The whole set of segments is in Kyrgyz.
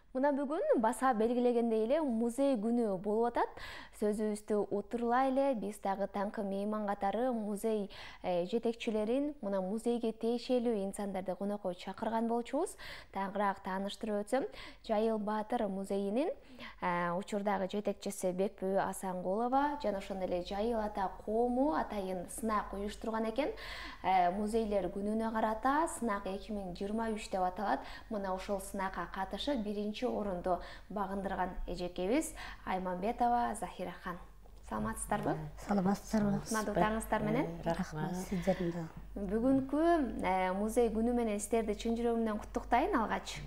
Мына бүгүн баса белгилегендей эле музей күнү болуп атат. Сөзүбүздү утурлай эле биз дагы таңкы мейман катары музей жетекчилерин, мына музейге тиешелүү инсандарды конокко чакырган болчубуз. Тагыраак тааныштырып өтсөм, Жайыл Баатыр музейинин учурдагы жетекчиси Бекбү Асангулова жана ошондой эле Жайыл ата коому атайын сынак уюштурган экен. Музейлер күнүнө карата сынак 2023 деп аталат. Мына ошол сынакка катышып биринчи орунду багындырган эжекебиз Айманбетова Захирахан. Саламатсыздарбы? Саламатсыздарбы? Сынадуу таңыңыздар менен. Рахмат сиздердин да. Бүгүнкү музей күнү менен сиздерди чын жүрөгүмдөн куттуктайын алгач.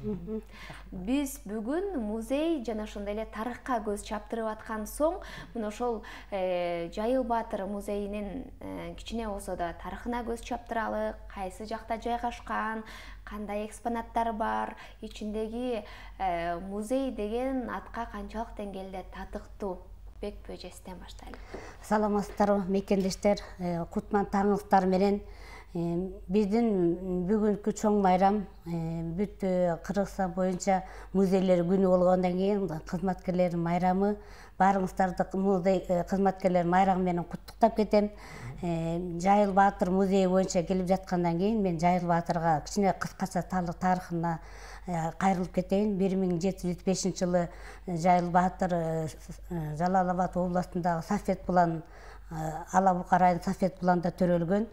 Биз бүгүн музей жана ошондой эле тарыхка көз чаптырып аткан соң, мына ошол Жайыл Баатыр музейинин кичине болсо да тарыхына көз чаптыралы, кайсы жакта жайгашкан, кандай экспонаттар бар, ичиндеги музей деген атка канчалык деңгээлде татыктуу? Бекбү эжесинен баштайлы. Саламатсыздарбы мекендештер, кутман таңыңыздар менен. Биздин бүгүнкү чоң майрам бүт Кыргызстан боюнча музейлер күнү болгондон кийин кызматкерлердин майрамы. Баарыңыздарды музей кызматкерлер майрамы менен куттуктап кетем. Жайыл Баатыр музейи боюнча келип жаткандан кийин мен Жайыл Баатырга кичине кыскача тарыхына кайрылып кетейин. 1705 жылы Жайыл Баатыр Жалал Абад областындагы Сафет Булан, Ала Бука районунун Сафет Буланда төрөлгөн.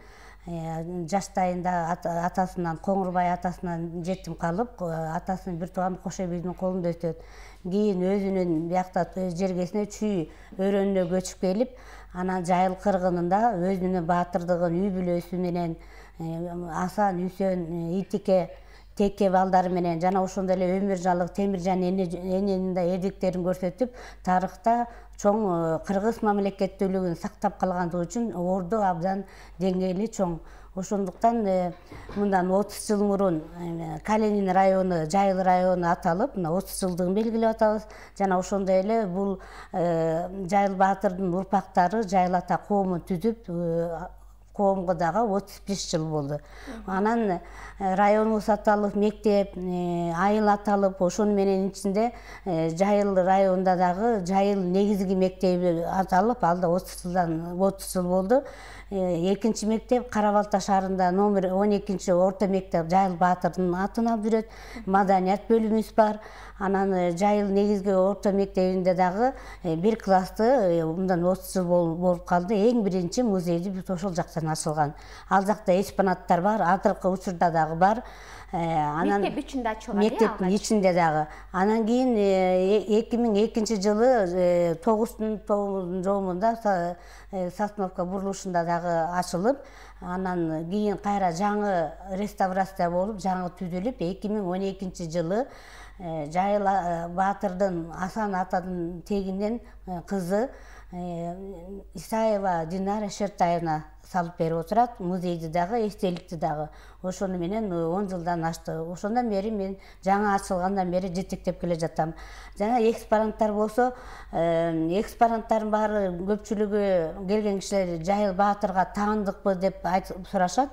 Жаштайында атасынан, Коңурбай атасынан жетим калып, атасынын бир тууганы Кошо биздин колунда өсөт. Кийин өзүнүн биякта жергесине Чүй өрөөнүнө көчүп келип, анан Жайыл кыргынында өзүнүн баатырдыгын үй бүлөсү менен Асан, Үсөн, Итике, Теке балдары менен жана ошондой эле Өмүржалык, Темиржан эненин да эрдиктерин көрсөтүп, тарыхта чоң кыргыз мамлекеттүүлүгүн сактап калгандыгы үчүн орду абдан деңгээли чоң. Ошондуктан мындан 30 жыл мурун Калинин району, Жайыл району аталып, 30 жылдыгын белгилеп атабыз. Жана ошондой эле бул Жайыл Баатырдын урпактары Жайыл ата коомун түзүп, коомго дагы 35 жыл болду. Анан районубуз аталып, мектеп, айыл аталып, ошонун менен ичинде Жайыл районунда дагы Жайыл негизги мектеби аталып, ал да 30 жыл болду. Экинчи мектеп Кара-Балта шаарында номер 12 орто мектеп Жайыл Баатырдын атын алып жүрөт. Маданият бөлүмүбүз бар. Анан Жайыл негизги орто мектебинде дагы бир класты мындан 30 жыл болуп калды. Эң биринчи музейди биз ошол жактан ачылган. Ал жакта экспонаттар бар, азыркы учурда дагы бар. Мектеп ичинде ачылган. Мектептин ичинде дагы. Анан кийин 2002 жылы 9 жоомунда Сосновка бурулушунда дагы ачылып, анан кийин кайра жаңы реставрация болуп, жаңы түзүлүп, 2012 жылы Жайыл Баатырдын Асан атанын тегинен кызы Исаева Динара Шертаевна салып берип отурат. Музейди дагы, эстеликти дагы. Ошону менен 10 жылдан ашты. Ошондон бери мен жаңы ачылгандан бери жетектеп келе жатам. Жана экспонаттар болсо, экспонаттардын баары көпчүлүгү келген кишилер Жайыл Баатырга таандыкпы деп сурашат.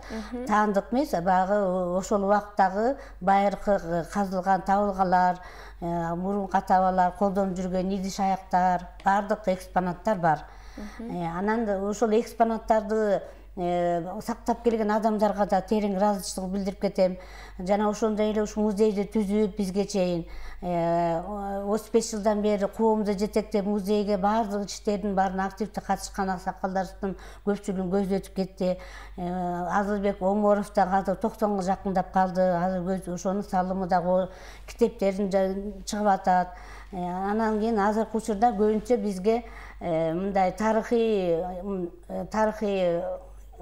Таандык эмес, баягы ошол убактагы байыркы казылган табылгалар, мурунку ата-бабалар колдонуп жүргөн идиш аяктар, баардык экспонаттар бар. Анан ошол экспонаттарды сактап келген адамдарга да терең ыраазычылык билдирип кетем. Жана ошондой эле ушу музейди түзүп бизге чейин 35 жылдан бери коомду жетектеп музейге баардык иштердин баарын активдүү катышкан аксакалдардын көпчүлүгүн көздөтүп кетти. Азырбек Оморов да азыр 90га жакындап калды. Азыр ошонун салымы дагы китептерин чыгып атат. Анан кийин азыркы учурда көбүнчө бизге мындай тарыхый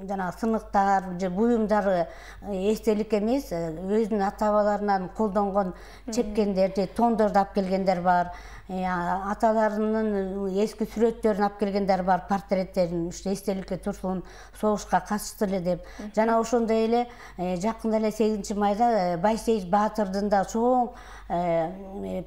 жана сыныктар же буюмдар эстелик эмес, өзүнүн ата-бабаларынан колдонгон чепкендерди, тондорду алып келгендер бар. Аталарынын эски сүрөттөрүн алып келгендер бар, портреттерин, ушу эстеликке турсун, согушка катышты эле деп. Жана ошондой эле жакында эле 8-майда Байсейит Баатырдын да чоң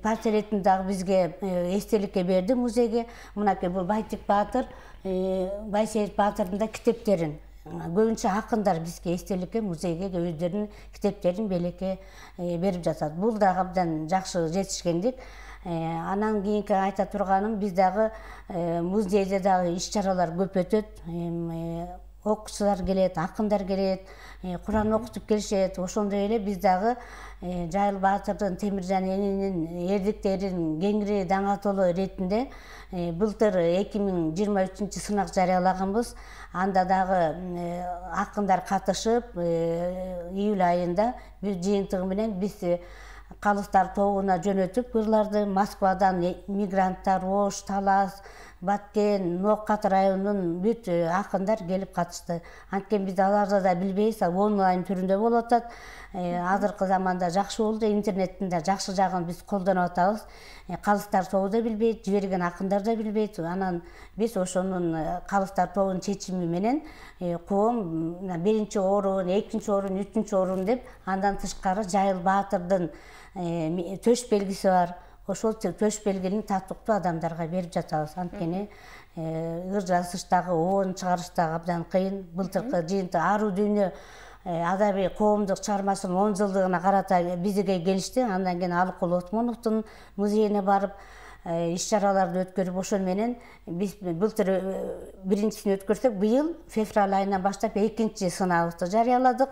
портретин дагы бизге эстеликке берди музейге. Мынакей бул Байтик Баатыр, Байсейит Баатырдын да китептерин көбүнчө акындар бизге эстеликке музейге өздөрүнүн китептерин белекке берип жатат. Бул дагы абдан жакшы жетишкендик. Анан кийинки айта турганым, биз дагы музейде дагы иш-чаралар көп өтөт. Окуучулар келет, акындар келет, Куран окутуп келишет. Ошондой эле биз дагы Жайыл Баатырдын, Темиржан эненин эрдиктерин кеңири даңатолу иретинде былтыр 2023 сынак жарыялаганбыз. Анда дагы акындар катышып, июль айында бир жыйынтыгы менен биз калыстар тобуна жөнөтүп, ырларды Москвадан мигранттар, Ош, Талас, Баткен, Ноокат районунун бүт акындар келип катышты. Анткени биз аларды да билбейбиз, онлайн түрүндө болуп атат. Азыркы заманда жакшы болду, интернеттин да жакшы жагын биз колдонуп атабыз. Калыстар тобу да билбейт, жиберген акындар да билбейт. Анан биз ошонун калыстар тобунун чечими менен коом 1-орун, 2-орун, 3-орун деп, андан тышкары Жайыл Баатырдын төш белгиси бар. Ошол төш белгинин татыктуу адамдарга берип жатабыз. Анткени ыр жазыштагы, оон чыгарыштагы абдан кыйын. Былтыркы жыйынтык Аруу дүйнө адабий коомдук чыгармачылыгынын 10 жылдыгына карата бизге келишти. Андан кийин Алыкул Отмоновдун музейине барып иш-чараларды өткөрүп, ошол менен биз былтыр биринчисин өткөрсөк, быйыл февраль айынан баштап экинчи сынагыбызды жарыяладык.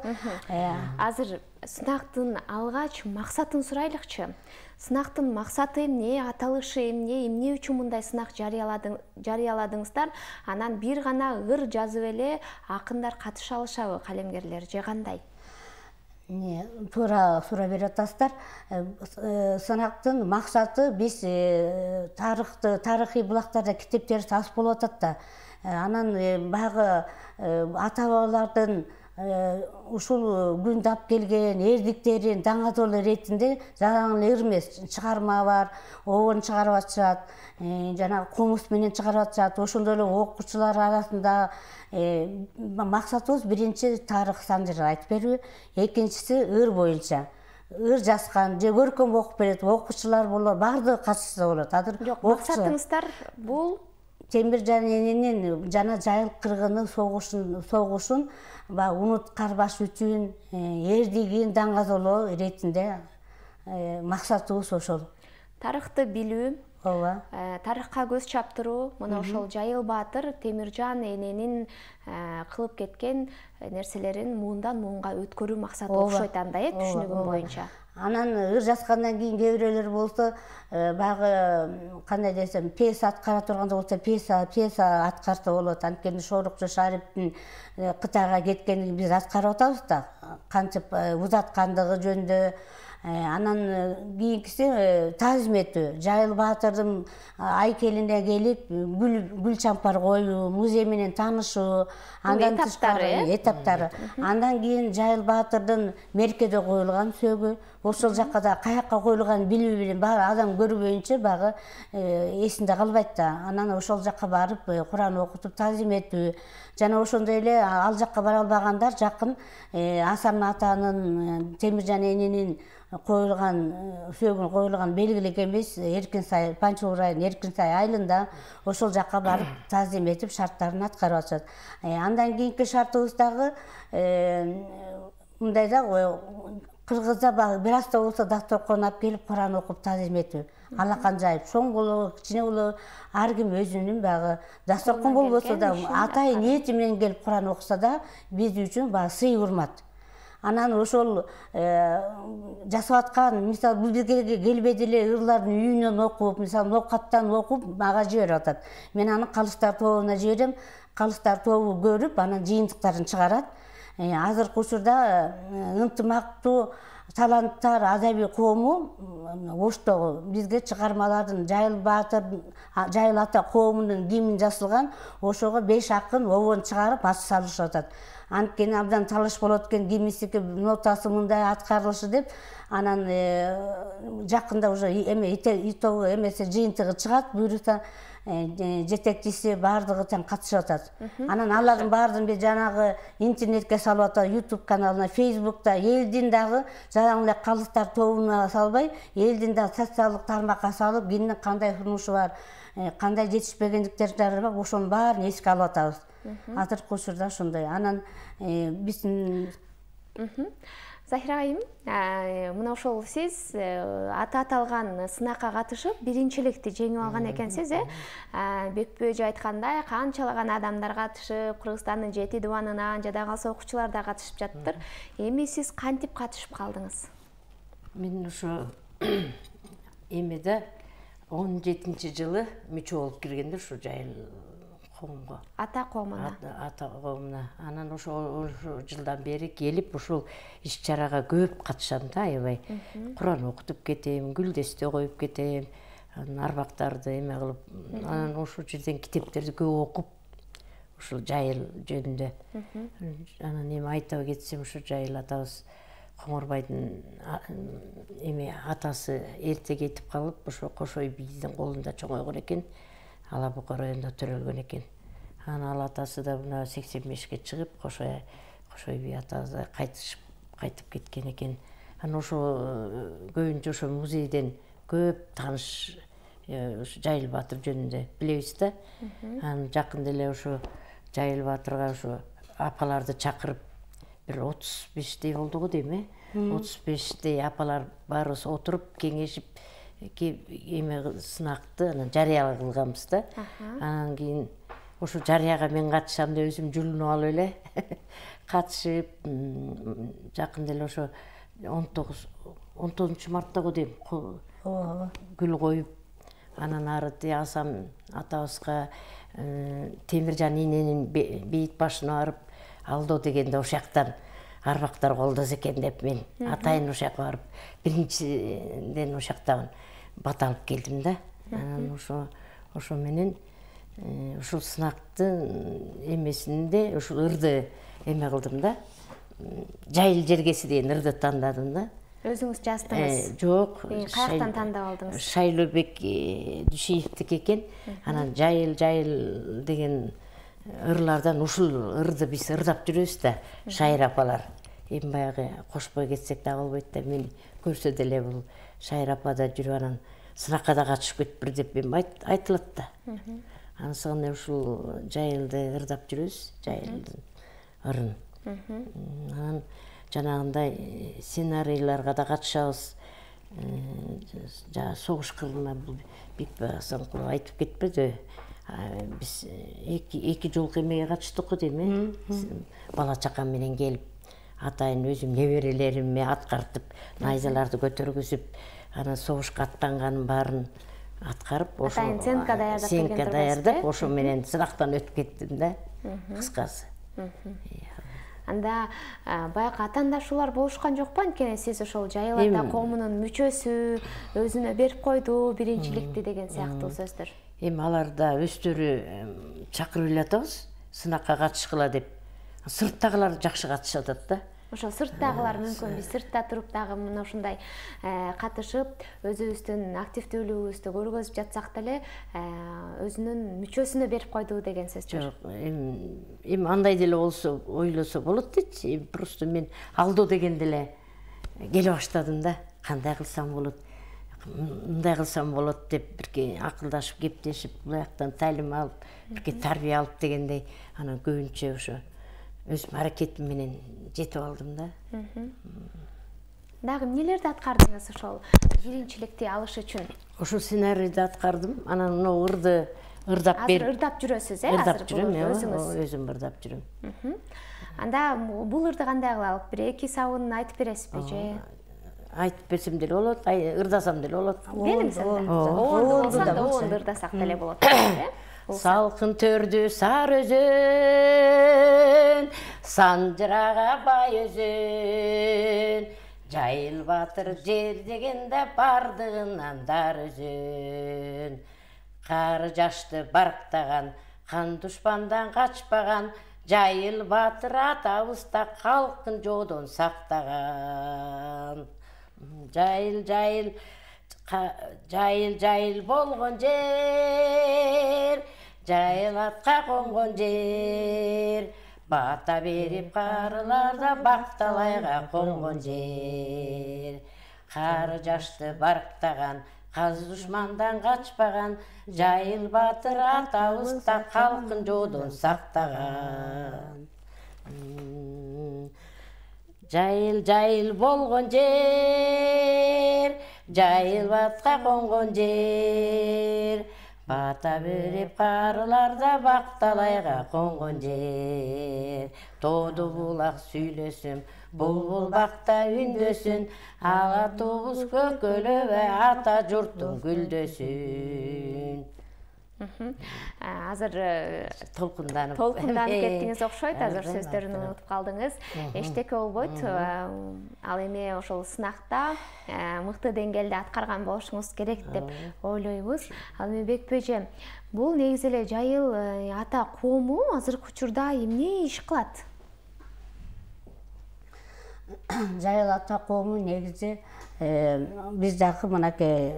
Азыр сынактын алгач максатын сурайлыкчы. Сынактын максаты эмне, аталышы эмне, эмне үчүн мындай сынак жарыяладыңыздар? Анан бир гана ыр жазып эле акындар катыша алышабы, калемгерлер же кандай? Туура суроо берип атасыздар. Сынактын максаты биз тарыхый булактарда китептер сазып болуп атат да. Анан баягы ата-бабалардын ушул күндү алып келген эрдиктерин даңатолу иретинде жаңы ыр эмес чыгарма бар, оон чыгарып атышат, жана комуз менен чыгарып атышат. Ошондой эле окуучулар арасында максатыбыз биринчи тарых санжыры айтып берүү, экинчиси ыр боюнча. Ыр жазган же көркөм окуп берет, окуучулар болот, баардыгы катышса болот. Жок, максатыңыздар бул Темиржан эненин жана Жайыл кыргынын согушун унуткарбаш үчүн эрдигин даңгазолоо иретинде максатыбыз ошол. Тарыхты билүү, ооба, тарыхка көз чаптыруу, мына ошол Жайыл Баатыр Темиржан эненин кылып кеткен нерселерин муундан муунга өткөрүү максаты окшойт анда, түшүнүгүм боюнча. Анан ыр жазгандан кийин кээ бирөөлөр болсо, баягы кандай десем, пьеса аткара турганда болсо, пьеса аткарса болот. Анткени Шорукчу Шариптин Кытайга кеткенин биз аткарып атабыз да, кантип узаткандыгы жөнүндө. Анан кийинкиси таазим этүү, Жайыл Баатырдын айкелине келип гүл чампар коюу, музей менен таанышуу, андан тышкары этаптары. Андан кийин Жайыл Баатырдын меркеде коюлган сөөгү, ошол жакка да каякка коюлганын билүү менен баары адам көрбөйүнчө багы эсинде калбайт да. Анан ошол жакка барып Куран окутуп таазим этүү. Жана ошондой эле ал жакка бара албагандар жакын Асан атанын, Темиржан эненин коюлган сөөгүн коюлган белгилик эмес Эркинсай, Панчур айынын Эркинсай айылында ошол жакка барып таазим этип шарттарын аткарып атышат. Андан кийинки шартыбыз дагы мындай да, кыргызда багы бир аста болсо докторкон алып келип Куран окуп таазим этүү. Алакан жайып, чоң болобу, кичине болобу, ар ким өзүнүн багы дасторкон болбосо да, атайын ниети менен келип Куран окуса да, биз үчүн багы сый урмат. Анан ошол жасап аткан, мисалы, бул бизге келбейт эле ырлардын үйүнөн окуп, мисалы, Ноокаттан окуп мага жиберип атат. Мен аны Калыстар тобуна жиберем, Калыстар тобу көрүп, анан жыйынтыктарын чыгарат. Азыркы учурда ынтымактуу таланттар адабий коому Оштогу бизге чыгармалардын Жайыл Баатыр, Жайыл ата коомунун гимни жазылган, ошого 5 акын оон чыгарып ат салышып атат. Анткени абдан талаш болот экен, кимисики нотасы мындай аткарылышы деп. Анан жакында уже итогу эмесе жыйынтыгы чыгат, буйруса жетекчиси баардыгы тең катышып атат. Анан алардын баардыгын биз жанагы интернетке салып атат, YouTube каналына, Facebook'та элдин дагы жанагы Калыстар тобуна салбай, элдин да социалдык тармакка салып, кимдин кандай сунушу бар, кандай жетишпегендиктери бар, ошонун баарын эске алып атабыз. Азыркы учурда ошондой. Анан биздин Захира айым, мына ошол сиз аты аталган сынакка катышып, биринчиликти жеңип алган экенсиз, Бекпи эже айткандай, канчалаган адамдар катышып, Кыргызстандын 7 дубанынан жада калса окуучулар да катышып жаттыр. Эми сиз кантип катышып калдыңыз? Мен ошо эмеде 17-жылы мүчө болуп киргенде ушу Жайыл коомго. Ата коомуна. Ата коомуна. Анан ошо жылдан бери келип ушул иш-чарага көп катышам да, аябай. Куран окутуп кетем, гүлдестө коюп кетем, арбактарды эме кылып, анан ошол жерден китептерди көп окуп, ушул Жайыл жөнүндө. Анан эми айта кетсем, ушу Жайыл атабыз Коңорбайдын эми атасы эрте кетип калып, ошо Кошой биздин колунда чоңойгон экен. Ала Бука районунда төрөлгөн экен. Анан ал атасы да мына 85ке чыгып, Кошой би атабыз да кайтып кеткен экен. Анан ошо көбүнчө ошо музейден көп тааныш ушу Жайыл Баатыр жөнүндө билебиз да. Анан жакында эле ошо Жайыл Баатырга ошо апаларды чакырып, бир 35дей болдугу дейм, 35дей апалар баарыбыз отуруп, кеңешип, эме сынакты анан жарыя кылганбыз да. Анан кийин ошо жарыяга мен катышам деп өзүм жулунуп алып эле катышып, жакында эле ошо 19 марттагы дейм, гүл коюп, анан ары Асан атабызга Темиржан иненин бейит башына барып, алдоо дегенде ошяктан арбактар колдоз экен деп мен атайын ошакка барып, биринчиден ошактан бата алып келдим да. Анан ошо менен ушул сынактын эмесинде ушул ырды эме кылдым да. Жайыл жергеси деген ырды тандадым да. Өзүңүз жаздыңыз? Жок. Каяктан тандап алдыңыз? Шайлообек Дүйшиевдики экен. Анан Жайыл деген ырлардан ушул ырды биз ырдап жүрөбүз да, шайыр апалар. Эми баягы кошпой кетсек да болбойт да, мен көрсө деле бул шайыр апада жүрүп анан сынакка да катышып кетпир деп эми айтылат да. Анысыгына ушул Жайылды ырдап жүрөбүз, Жайылдын ырын. Анан жанагындай сценарийларга да катышабыз. Жана согуш кырына бул Бекпи Асанкулов айтып кетпеди. Биз эки жолку эмеге катыштык го дейм, бала чакам менен келип, атайын өзүм неберелеримди аткартып, найзаларды көтөргүзүп, анан согушка аттанганын баарын аткарып, ошо сценка даярдап, ошо менен сынактан өтүп кеттим да, кыскасы. Анда баягы атаандашуулар болушкан жокпу? Анткени сиз ошол Жайыл ата коомунун мүчөсү, өзүнө берип койду биринчиликти деген сыяктуу сөздөр. Эми аларда өздөрү чакырып эле атабыз, сынакка катышкыла деп. Сырттагылар жакшы катышып атат да. Ошол сырттагылар мүмкүн биз сыртта туруп дагы мына ушундай катышып, өзүбүздүн активдүүлүгүбүздү көргөзүп жатсак деле, өзүнүн мүчөсүнө берип койду деген сөздөр. Жок, эми андай деле болсо, ойлосо болот дейчи. Просто мен алдоо дегенде эле келе баштадым да. Кандай кылсам болот? Мындай кылсам болот деп бирге акылдашып, кептешип, буяктан талим алып, бирге тарбия алып дегендей, анан көбүнчө ошо өзүм аракетим менен жетип алдым да. Дагы эмнелерди аткардыңыз ошол биринчиликти алыш үчүн? Ошо сценарийди аткардым. Анан мына ырды ырдап берип. Азыр ырдап жүрөсүз, Ырдап жүрөм, өзүм ырдап жүрөм. Анда бул ырды кандай кылалык? Бир эки сабын айтып бересизби же? Айтып берсем деле болот, ырдасам деле болот. Белиңиз анда. Оонду болсо да оонду ырдасак деле болот. Салкын төрдү сар өзөн, санжырага бай өзөн, Жайыл Баатыр жер дегенде бардыгынан дар өзөн. Кары жашты барктаган, кан душмандан качпаган, Жайыл Баатыр атабыз да калкын жоодон сактаган. Жайыл болгон жер, Жайыл атка конгон жер, бата берип карыларда бакталайга конгон жер. кары жашты барктаган, каз душмандан качпаган, Жайыл батыр атабыз да калкын жоодон сактаган. Жайыл жайыл болгон жер, жайыл батка конгон жер, бата берип карыларда бакталайга конгон жер. Тооду булак сүйлөсүм, булбул бакта үндөсүн, ага тубуз көкөлөбө ата журттун гүлдөсүн. Азыр толкунданып кеттиңиз окшойт, азыр сөздөрүн унутуп калдыңыз. Эчтеке болбойт. Ал эми ошол сынакта мыкты деңгээлде аткарган болушуңуз керек деп ойлойбуз. Ал эми Бекпи эже, бул негизи эле жайыл ата коому азыркы учурда эмне иш кылат? Жайыл ата коому негизи биз дагы мынакей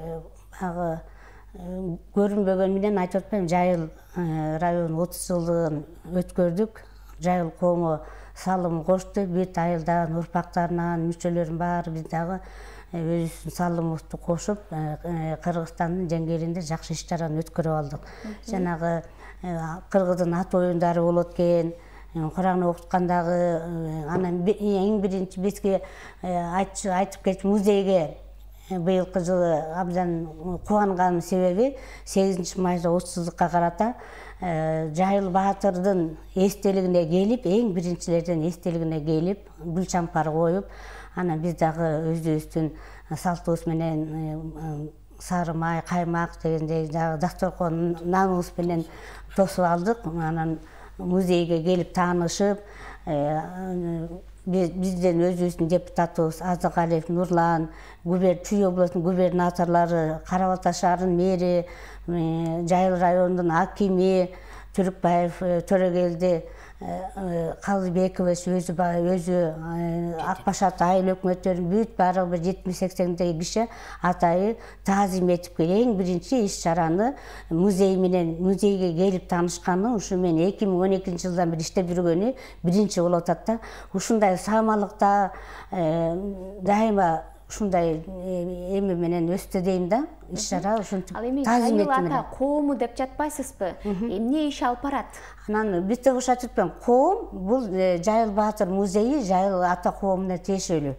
көрүнбөгөн менен айтып атпайм, Жайыл районунун 30 жылдыгын өткөрдүк. Жайыл коому салым кошту, бүт айылдан, урпактарынан, мүчөлөрүнүн баары биз дагы өзүбүздүн салымыбызды кошуп, Кыргызстандын жеңгеринде жакшы иш-чараны өткөрүп алдык. Жанагы кыргыздын ат оюндары болот экен, Куран окуткандагы, анан эң биринчи бизге айтып кетип музейге быйылкы жылы абдан кубанганын себеби 8 майда 30 жылдыкка карата Жайыл баатырдын эстелигине келип, эң биринчилерден эстелигине келип, гүл чампар коюп, анан биз дагы өзүбүздүн салтыбыз менен сары май, каймак дегендей дасторкон наныбыз менен тосуп алдык. Анан музейге келип таанышып, бизден өзүбүздүн депутатыбыз Азыгалиев Нурлан, Чүй областынын губернаторлору, Карабалта шаарынын мэри, Жайыл районунун акими Түрүкбаев Төрөгелди Калыбекович өзү Акбашат айыл өкмөттөрүнүн бүт баары бир 70-80 киши атайы таазим этип эң биринчи иш-чараны музейге келип таанышканы ушу мен 2012 жылдан бери иштеп жүргөнү биринчи болуп атат да. Ушундай саамалыкта дайыма ушундай эми менен өстү дейм да. Иш-чара ушинтип таазим этип ата коому деп жатпайсызбы? Эмне иш алып барат? Анан бизде ошо айтып коом бул Жайыл баатыр музейи Жайыл ата коомуна тиешелүү.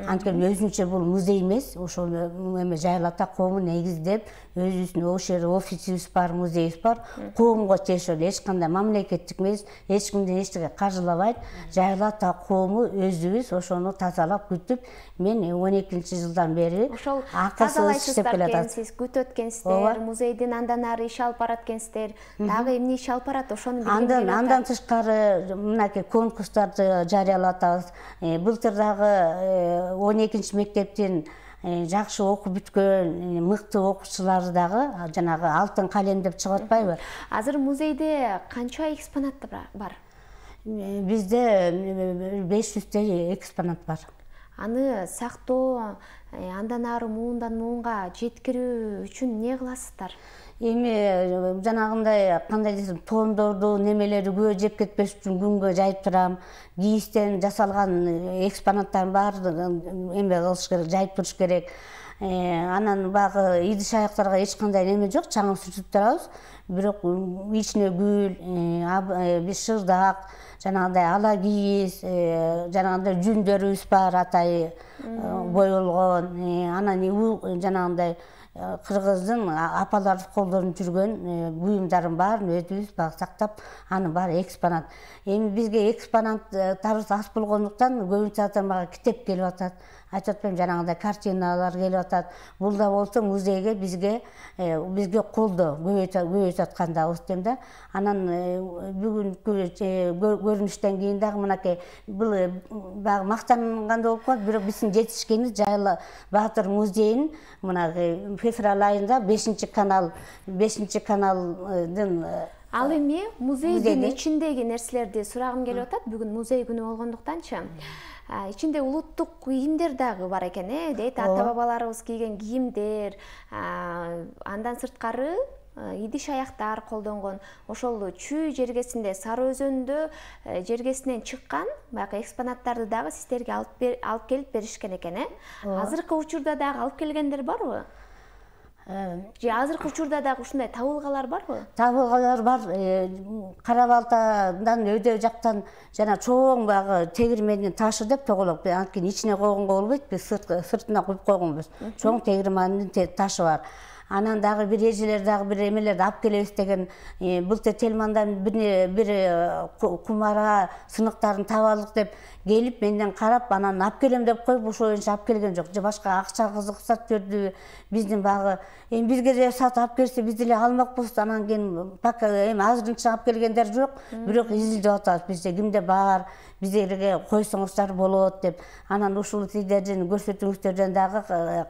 Анткени өзүнчө бул музей эмес, ошол эми Жайыл ата коому негиздеп өзүбүздүн ошол жерде офисибиз бар, музейибиз бар, коомго тиешелүү, эч кандай мамлекеттик эмес, эч кимден эчтеке каржылабайт. Жайыл ата коому өзүбүз ошону тазалап күтүп, мен 12 жылдан бери акысыз иштеп келатат. Сиз күтөт экенсиздер, музейдин андан ары иш алып барат экенсиздер. Дагы эмне иш алып барат, ошону билгим. Андан тышкары мынакей конкурстарды жарыялап атабыз. Былтыр дагы 12 мектептин жакшы окуп бүткөн мыкты окуучулары дагы жанагы алтын калем деп чыгып атпайбы? Азыр музейде канча экспонат бар? Бизде 500 экспонат бар. Аны сактоо, андан ары муундан муунга жеткирүү үчүн эмне кыласыздар? Эми жанагындай кандай десем, томдорду немелери көө жеп кетпеш үчүн күнгө жайып турам. Кийистен жасалган экспонаттардын баарын эме кылыш керек, жайып туруш керек. Анан багы идиш аяктарга эч кандай неме жок, чаңын сүртүп турабыз. Бирок ичине гүл, биз шырдак, жанагындай ала кийиз, жанагындай жүндөрүбүз бар, атайы боелгон. Анан жанагындай кыргыздын апаларды колдонуп жүргөн буюмдардын баарын өзүбүз сактап, анын баары экспонат. Эми бизге экспонаттарыбыз аз болгондуктан көбүнчө атамага китеп келип атат. Айтып атпайм, жанагындай картиналар келип атат. Бул да болсо музейге бизге колдоо көбөйтүп аткандабыз дейм да. Анан бүгүнкү көрүнүштөн кийин дагы мынакей бул багы мактангандай болуп калат, бирок биздин жетишкени Жайыл баатыр музейин мына февраль айында 5 каналдын. Ал эми музейдин ичиндеги нерселерди сурагым келип атат. Бүгүн музей күнү болгондуктанчы. Ичинде улуттук кийимдер дагы бар экен, дейт, ата бабаларыбыз кийген кийимдер. Андан сырткары идиш аяктар колдонгон, ошол Чүй жергесинде, Сары Өзөндө жергесинен чыккан баягы экспонаттарды дагы сиздерге алып келип беришкен экен, Азыркы учурда дагы алып келгендер барбы? Же азыркы учурда дагы ушундай табылгалар барбы? Табылгалар бар. Кара-Балтадан өйдө жактан жана чоң баягы тегирмендин ташы деп тоголоп, анткени ичине койгонго болбойт, биз сыртына куюп койгонбуз. Чоң тегирмендин ташы бар. Анан дагы бир эжелер дагы бир эмелерди алып келебиз деген, былтыр Телмандан бир кумара сыныктарын табалык деп келип менден карап, анан алып келем деп коюп, ошо боюнча алып келген жок. Же башка акча кызыксат көрдү, биздин багы эми бизге же сатып алып келсе биз деле алмакпыз. Анан кийин пока эми азырынча алып келгендер жок, бирок изилдеп атабыз. Бизде кимде бар, биздерге койсоңуздар болот деп. Анан ушул сиздердин көрсөтүүңүздөрдөн дагы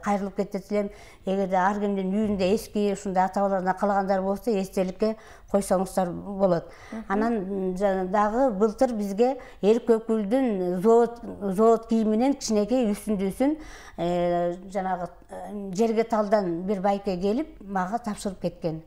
кайрылып кетет элем. Эгерде ар кимдин үйүндө эски ушундай ата-бабалардан калгандар болсо, эстеликке койсоңуздар болот. Анан дагы былтыр бизге Эркөкүлдүн завод кийиминен кичинекей үстүндүүсүн жанагы жерге талдан бир байке келип мага тапшырып кеткен.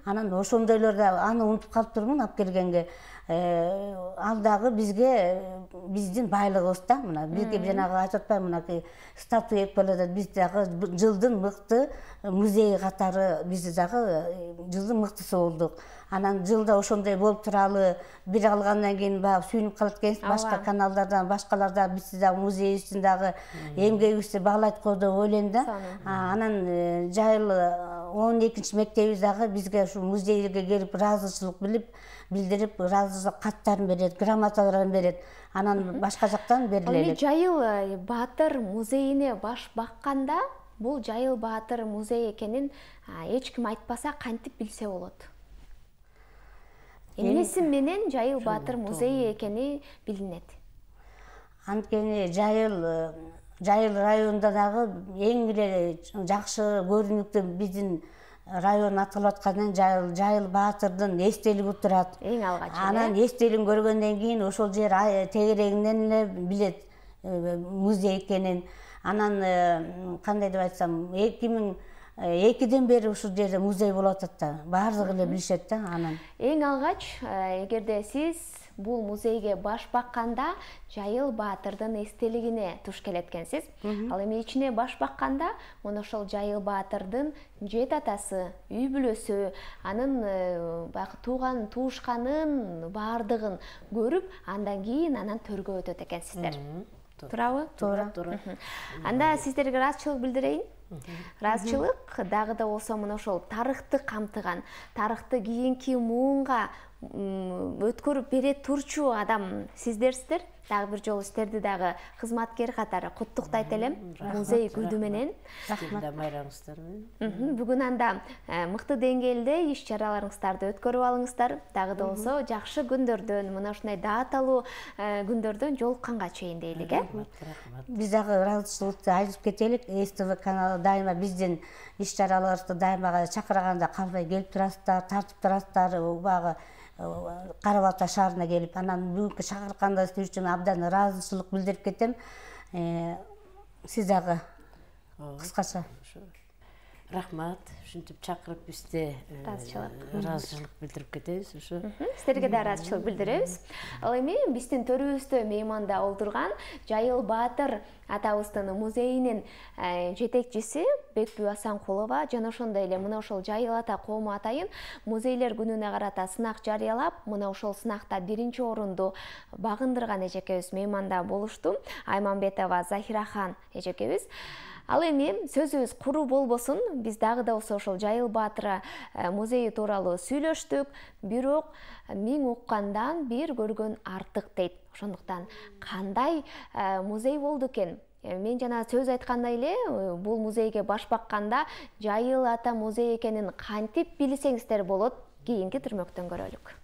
Анан ошондойлор да аны унутуп калыптырмын алып келгенге. Ал дагы бизге биздин байлыгыбыз да, мына бизге жанагы айтып атпаймынбы, мына статуя болот, биз дагы жылдын мыкты музей катары биз дагы жылдын мыктысы болдук. Анан жылда ошондой болуп туралы бир алгандан кийин баягы сүйүнүп калат экенсиз, башка каналдардан, башкаларда биз дагы музейибиздин дагы эмгегибизди баалайт го деп ойлойм да. Анан жайыл 12 мектебибиз дагы бизге ушу музейге келип ыраазычылык билдирип, ыраазычылык каттарын берет, грамоталарын берет. Анан башка жактан берилет. Жайыл Баатыр музейине баш бакканда, бул Жайыл Баатыр музей экенин эч ким айтпаса кантип билсе болот? Эмнеси менен Жайыл Баатыр музейи экени билинет? Анткени Жайыл районунда дагы эң эле жакшы көрүнүктүү биздин район аталып аткандан Жайыл Баатырдын эстелиги турат. Эң алгач. Анан эстелигин көргөндөн кийин ошол жер тегерегинен эле билет музей экенин. Анан кандай деп айтсам, 2002-ден бери ушул жерде музей болуп атат да. Баардыгы эле билишет да анан. Эң алгач, эгерде сиз бул музейге баш бакканда Жайыл Баатырдын эстелигине туш келет экенсиз. Ал эми ичине баш бакканда мына ошол Жайыл Баатырдын жет атасы, үй бүлөсү, анын баягы тууган туушканын баардыгын көрүп, андан кийин анан төргө өтөт экенсиздер. Туурабы? Туура. Анда сиздерге ыраазычылык билдирейин. Ыраазычылык дагы да болсо мына ошол тарыхты камтыган, тарыхты кийинки муунга өткөрүп бере турчу адам сиздерсиздер. Дагы бир жолу сиздерди дагы кызматкер катары куттуктайт элем музей күнү менен. Рахмат майрамыңыздар менен. Бүгүн анда мыкты деңгээлде иш чараларыңыздарды өткөрүп алыңыздар. Дагы да болсо жакшы күндөрдөн, мына ушундай дааталуу күндөрдөн жолукканга чейин дейлик, Рахмат. Биз дагы ыраазычылыкты айтып кетелик. СТВ каналы дайыма биздин иш чараларыбызды дайыма чакырганда калбай келип турасыздар, тартып турасыздар, багы Кара-Балта шаарына келип, анан бүгүнкү чакыртканыңыз үчүн абдан ыраазычылык билдирип кетем. Сиз дагы кыскача. Рахмат, ушинтип чакырып бизди ыраазычылык билдирип кетебиз. Сиздерге да ыраазычылык билдиребиз. Ал эми биздин төрүбүздө мейманда олтурган Жайыл Баатыр атабыздын музейинин жетекчиси Бекбүү Асанкулова жана ошондой эле мына ошол Жайыл ата коому атайын музейлер күнүнө карата сынак жарыялап, мына ошол сынакта 1-орунду багындырган эжекебиз мейманда болушту. Айманбетова Захирахан эжекебиз. Ал эми сөзүбүз куру болбосун, биз дагы да болсо ошол Жайыл Баатыр музейи тууралуу сүйлөштүк, бирок 1000 уккандан бир көргөн артык дейт. Ошондуктан кандай музей болду экен? Мен жана сөз айткандай эле, бул музейге баш бакканда Жайыл ата музей экенин кантип билсеңиздер болот, кийинки түрмөктөн көрөлүк.